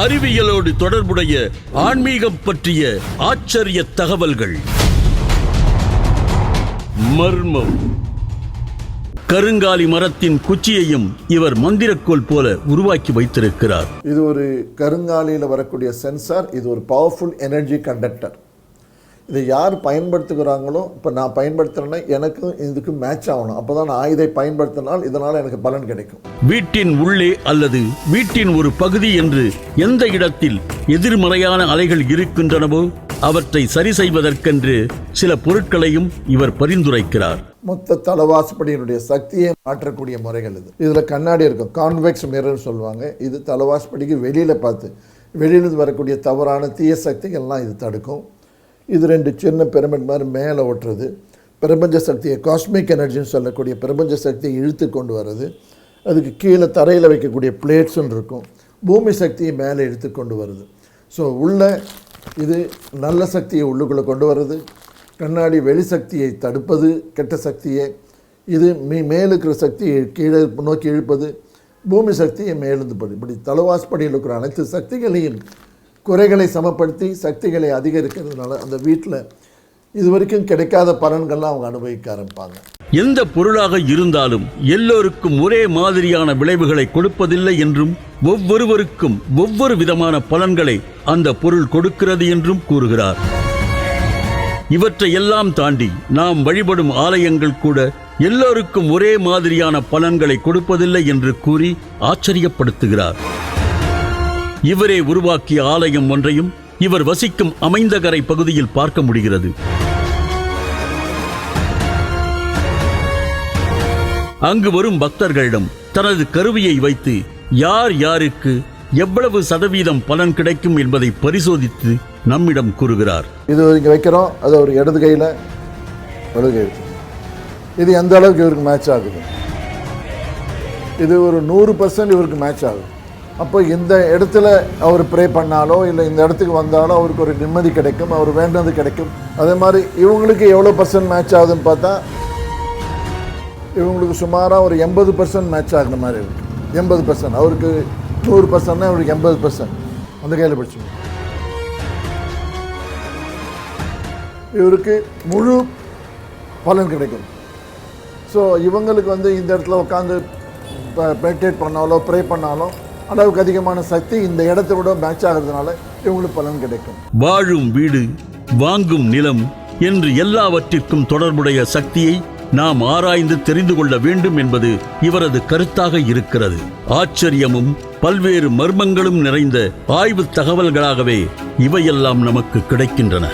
அறிவியலோடு தொடர்புடைய ஆன்மீகம் பற்றிய ஆச்சரிய தகவல்கள். மர்மம். கருங்காலி மரத்தின் குச்சியையும் இவர் மந்திரக்கோல் போல உருவாக்கி வைத்திருக்கிறார். இது ஒரு கருங்காலியில் வரக்கூடிய சென்சார். இது ஒரு பவர்ஃபுல் எனர்ஜி கண்டக்டர். இதை யார் பயன்படுத்துகிறாங்களோ, இப்போ நான் பயன்படுத்துகிறேன்னா எனக்கும் இதுக்கு மேட்ச் ஆகணும். அப்போ தான் நான் இதை பயன்படுத்தினால் இதனால் எனக்கு பலன் கிடைக்கும். வீட்டின் உள்ளே அல்லது வீட்டின் ஒரு பகுதி என்று எந்த இடத்தில் எதிர்மறையான அலைகள் இருக்கின்றனவோ அவற்றை சரி செய்வதற்கென்று சில பொருட்களையும் இவர் பரிந்துரைக்கிறார். மொத்த தலவாஸ்படியினுடைய சக்தியை மாற்றக்கூடிய முறைகள் இது. இதில் கண்ணாடி இருக்கும், கான்வெக்ஸ் மிரர் சொல்லுவாங்க. இது தலவாஸ்படிக்கு வெளியில் பார்த்து வெளியிலிருந்து வரக்கூடிய தவறான தீய சக்திகள்லாம் இது தடுக்கும். இது 2 சின்ன பிரமிட் மாதிரி மேலே ஓட்டுறது. பிரபஞ்ச சக்தியை, காஸ்மிக் எனர்ஜின்னு சொல்லக்கூடிய பிரபஞ்ச சக்தியை இழுத்து கொண்டு வர்றது. அதுக்கு கீழே தரையில் வைக்கக்கூடிய பிளேட்ஸுன்னு இருக்கும். பூமி சக்தியை மேலே இழுத்து கொண்டு வருது. ஸோ உள்ள இது நல்ல சக்தியை உள்ளுக்குள்ளே கொண்டு வர்றது. கண்ணாடி வெளி சக்தியை தடுப்பது, கெட்ட சக்தியை. இது மேலுக்கிற சக்தியை கீழே நோக்கி இழுப்பது, பூமி சக்தியை மேலிருந்து இப்படி தலவாஸ்படியில் இருக்கிற அனைத்து சக்திகளையும் குறைகளை சமப்படுத்தி சக்திகளை அதிகரிக்கிறதுனால அந்த வீட்டில் இதுவரைக்கும் கிடைக்காத பலன்கள்லாம் அவங்க அனுபவிக்க ஆரம்பிப்பாங்க. எந்த பொருளாக இருந்தாலும் எல்லோருக்கும் ஒரே மாதிரியான விளைவுகளை கொடுப்பதில்லை என்றும், ஒவ்வொருவருக்கும் ஒவ்வொரு விதமான பலன்களை அந்த பொருள் கொடுக்கிறது என்றும் கூறுகிறார். இவற்றை எல்லாம் தாண்டி நாம் வழிபடும் ஆலயங்கள் கூட எல்லோருக்கும் ஒரே மாதிரியான பலன்களை கொடுப்பதில்லை என்று கூறி ஆச்சரியப்படுத்துகிறார். இவரே உருவாக்கிய ஆலயம் ஒன்றையும் இவர் வசிக்கும் அமைந்தகரை பகுதியில் பார்க்க முடிகிறது. அங்கு வரும் பக்தர்களிடம் தனது கருவியை வைத்து யார் யாருக்கு எவ்வளவு சதவீதம் பலன் கிடைக்கும் என்பதை பரிசோதித்து நம்மிடம் கூறுகிறார். இது இங்கே வைக்கிறோம், அது ஒரு இடது கையில் வலது கை. இது எந்த அளவுக்கு இவருக்கு மேட்ச் ஆகுது? இது ஒரு 100% இவருக்கு மேட்ச் ஆகுது. அப்போ இந்த இடத்துல அவர் ப்ரே பண்ணாலோ இல்லை இந்த இடத்துக்கு வந்தாலோ அவருக்கு ஒரு நிம்மதி கிடைக்கும், அவர் வேண்டது கிடைக்கும். அதே மாதிரி இவங்களுக்கு எவ்வளோ % மேட்ச் ஆகுதுன்னு பார்த்தா இவங்களுக்கு சுமாராக ஒரு 80% மேட்ச் ஆகுற மாதிரி இருக்குது. 80%. அவருக்கு 100%னா அவருக்கு 80%. அந்த கையில் படிச்சுங்க. இவருக்கு முழு பலன் கிடைக்கும். ஸோ இவங்களுக்கு இந்த இடத்துல உட்காந்து மெடிடேட் பண்ணாலோ ப்ரே பண்ணாலும் அளவுக்கு அதிகமான சக்தி இந்த இடத்தை விட மேட்ச் ஆகிறதுனால இவங்களுக்கு பலன் கிடைக்கும். வாழும் வீடு, வாங்கும் நிலம் என்று எல்லாவற்றிற்கும் தொடர்புடைய சக்தியை நாம் ஆராய்ந்து தெரிந்து கொள்ள வேண்டும் என்பது இவரது கருத்தாக இருக்கிறது. ஆச்சரியமும் பல்வேறு மர்மங்களும் நிறைந்த ஆய்வு தகவல்களாகவே இவையெல்லாம் நமக்கு கிடைக்கின்றன.